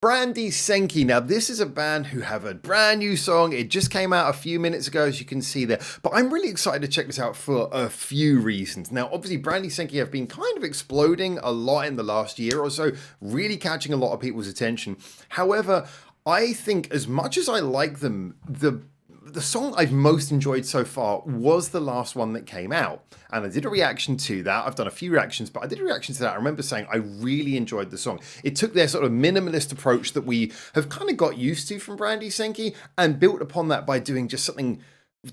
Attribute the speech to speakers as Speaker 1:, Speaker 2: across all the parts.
Speaker 1: Brandy Senki. Now, this is a band who have a brand new song. It just came out a few minutes ago, as you can see there. But I'm really excited to check this out for a few reasons. Now, obviously, Brandy Senki have been kind of exploding a lot in the last year or so, really catching a lot of people's attention. However, I think as much as I like them, the song I've most enjoyed so far was the last one that came out. And I did a reaction to that. I've done a few reactions, but I did a reaction to that. I remember saying I really enjoyed the song. It took their sort of minimalist approach that we have kind of got used to from Brandy Senki and built upon that by doing just something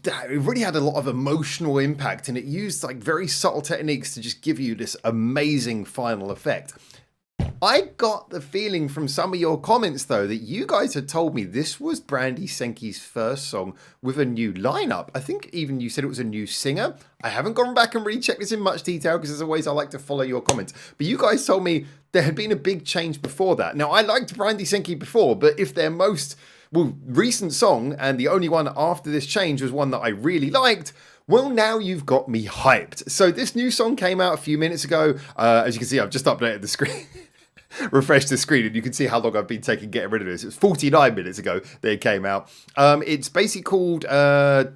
Speaker 1: that it really had a lot of emotional impact, and it used like very subtle techniques to just give you this amazing final effect. I got the feeling from some of your comments, though, that you guys had told me this was Brandy Senki's first song with a new lineup. I think even you said it was a new singer. I haven't gone back and really checked this in much detail because, as always, I like to follow your comments. But you guys told me there had been a big change before that. Now, I liked Brandy Senki before, but if their most recent song and the only one after this change was one that I really liked, well, now you've got me hyped. So this new song came out a few minutes ago. As you can see, I've just updated the screen. Refresh the screen and you can see how long I've been taking getting rid of this. It was 49 minutes ago that it came out. It's basically called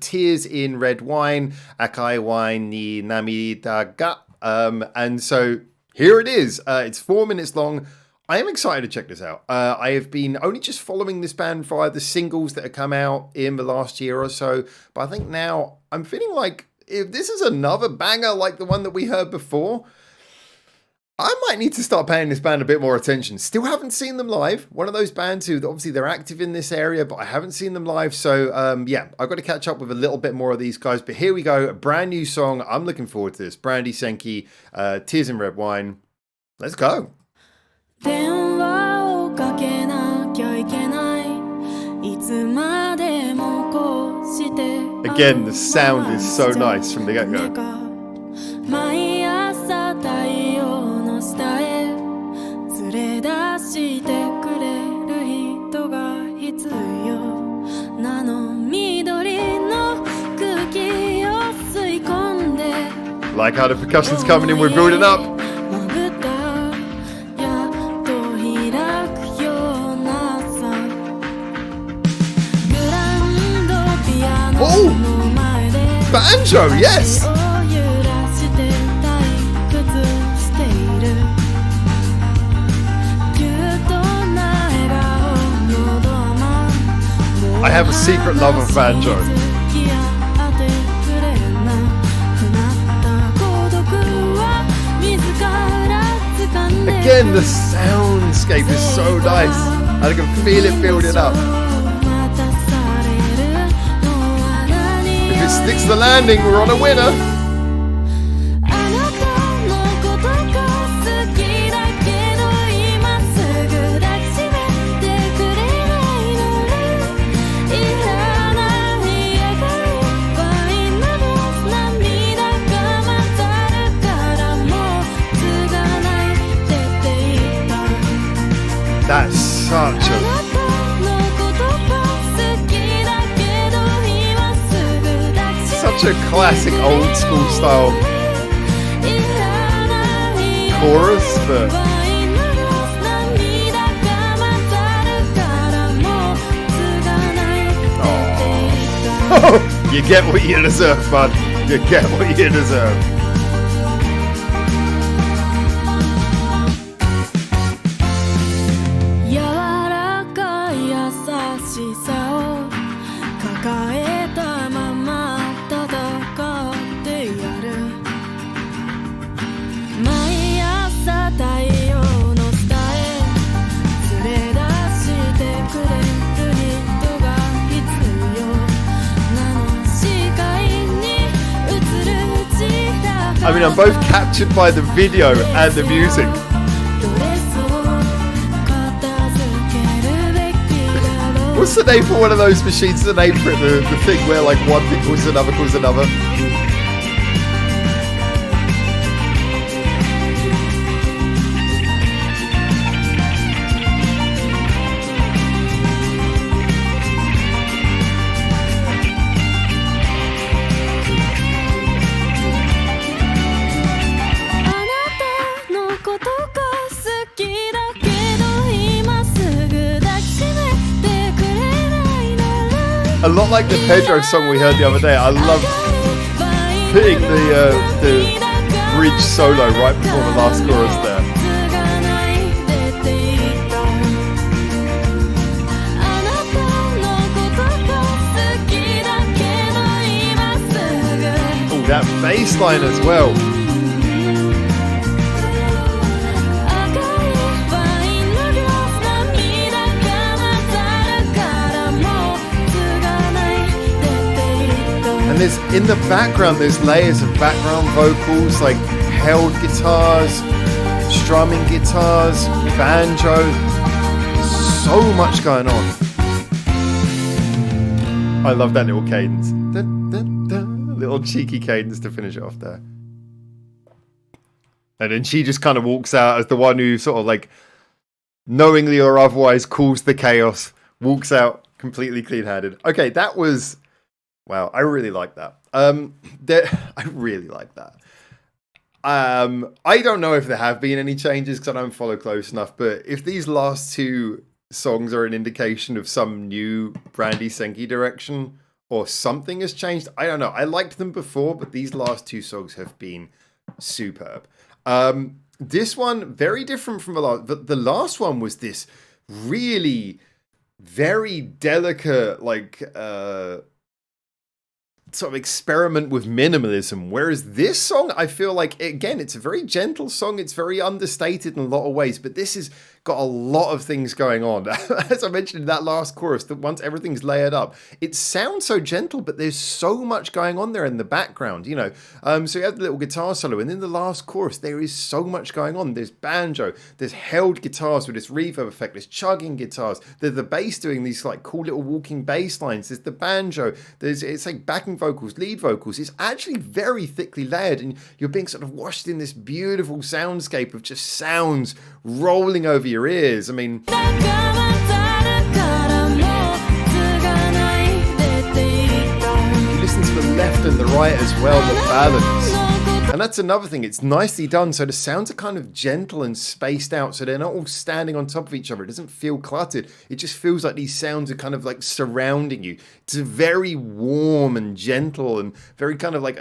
Speaker 1: Tears in Red Wine, Akai Wine ni Namida ga. And so here it is. It's 4 minutes long. I am excited to check this out. I have been only just following this band via the singles that have come out in the last year or so. But I think now I'm feeling like if this is another banger like the one that we heard before, I might need to start paying this band a bit more attention. Still haven't seen them live. One of those bands who, obviously, they're active in this area, but I haven't seen them live. So, yeah, I've got to catch up with a little bit more of these guys. But here we go. A brand new song. I'm looking forward to this. Brandy Senki, Tears in Red Wine. Let's go. Again, the sound is so nice from the get-go. 連れ出してくれる人が必要なの緑の空気を吸い込んで Like how the percussion's coming in, we're building up. Oh! Banjo, yes! I have a secret love of banjo. Again, the soundscape is so nice. I can feel it building up. If it sticks the landing, we're on a winner. That's such a classic old school style chorus, but oh, you get what you deserve, bud. You get what you deserve. I mean, I'm both captured by the video and the music. What's the name for one of those machines? The name for it, the thing where like one thing calls another calls another. A lot like the Pedro song we heard the other day. I love putting the bridge solo right before the last chorus there. Oh, that bass line as well. There's, in the background, there's layers of background vocals like held guitars, strumming guitars, banjo, so much going on. I love that little cadence. Da, da, da. Little cheeky cadence to finish it off there. And then she just kind of walks out as the one who sort of like knowingly or otherwise caused the chaos, walks out completely clean-handed. Okay, that was... Wow, I really like that. I really like that. I don't know if there have been any changes because I don't follow close enough, but if these last two songs are an indication of some new Brandi Senki direction or something has changed, I don't know. I liked them before, but these last two songs have been superb. This one, very different from the last. The last one was this really very delicate, like... sort of experiment with minimalism, whereas this song, I feel like, again, it's a very gentle song, it's very understated in a lot of ways, but this has got a lot of things going on. As I mentioned in that last chorus, that once everything's layered up, it sounds so gentle, but there's so much going on there in the background, you know. So you have the little guitar solo, and in the last chorus, there is so much going on. There's banjo, there's held guitars with this reverb effect, there's chugging guitars, there's the bass doing these like cool little walking bass lines, there's the banjo, it's like backing vocals, lead vocals. It's actually very thickly layered, and you're being sort of washed in this beautiful soundscape of just sounds rolling over your ears. I mean, you listen to the left and the right as well, the balance. And that's another thing, it's nicely done, so the sounds are kind of gentle and spaced out, so they're not all standing on top of each other. It doesn't feel cluttered. It just feels like these sounds are kind of like surrounding you. It's very warm and gentle and very kind of like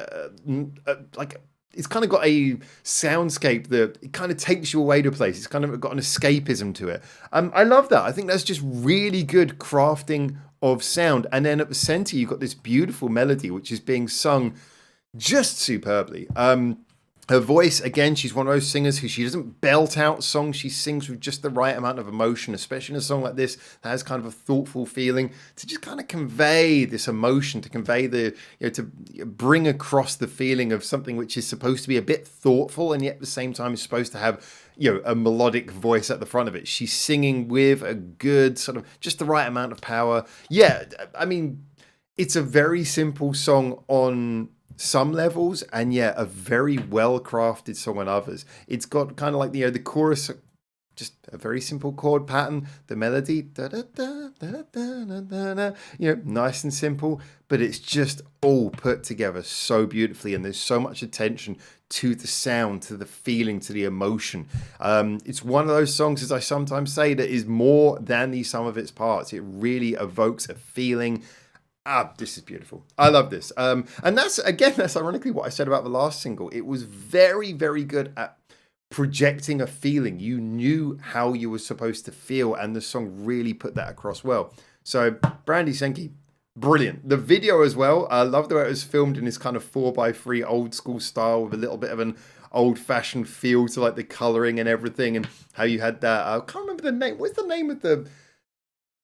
Speaker 1: it's kind of got a soundscape that it kind of takes you away to a place. It's kind of got an escapism to it. I love that. I think that's just really good crafting of sound. And then at the center, you've got this beautiful melody, which is being sung just superbly. Her voice, again, she's one of those singers who she doesn't belt out songs. She sings with just the right amount of emotion, especially in a song like this that has kind of a thoughtful feeling, to just kind of convey this emotion, to convey the, you know, to bring across the feeling of something which is supposed to be a bit thoughtful and yet at the same time is supposed to have, you know, a melodic voice at the front of it. She's singing with a good sort of just the right amount of power. Yeah, I mean, it's a very simple song on some levels, and yeah, a very well crafted song on others. It's got kind of like, you know, the chorus, just a very simple chord pattern, the melody, da, da, da, da, da, da, da, da, you know, nice and simple, but it's just all put together so beautifully, and there's so much attention to the sound, to the feeling, to the emotion. It's one of those songs, as I sometimes say, that is more than the sum of its parts. It really evokes a feeling. This is beautiful. I love this. And that's ironically what I said about the last single. It was very, very good at projecting a feeling. You knew how you were supposed to feel, and the song really put that across well. So, Brandi Senki, brilliant. The video as well. I love the way it was filmed in this kind of 4x3 old school style with a little bit of an old-fashioned feel to like the colouring and everything, and how you had that. I can't remember the name. What's the name of the...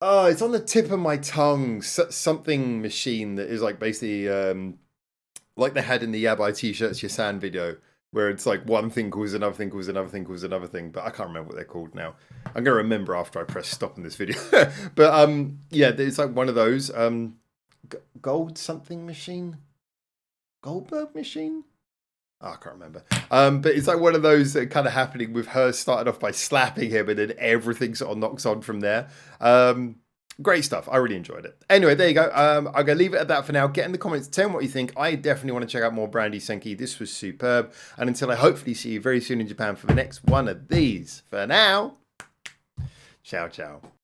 Speaker 1: Oh, it's on the tip of my tongue. Something machine that is like basically like they had in the Yeah by T-shirts Your Sand video, where it's like one thing calls another thing calls another thing calls another thing. But I can't remember what they're called now. I'm gonna remember after I press stop in this video. But yeah, it's like one of those gold something machine, Goldberg machine. Oh, I can't remember. But it's like one of those that kind of happening with her starting off by slapping him and then everything sort of knocks on from there. Great stuff. I really enjoyed it. Anyway, there you go. I'm going to leave it at that for now. Get in the comments. Tell me what you think. I definitely want to check out more Brandi Senki. This was superb. And until I hopefully see you very soon in Japan for the next one of these. For now, ciao, ciao.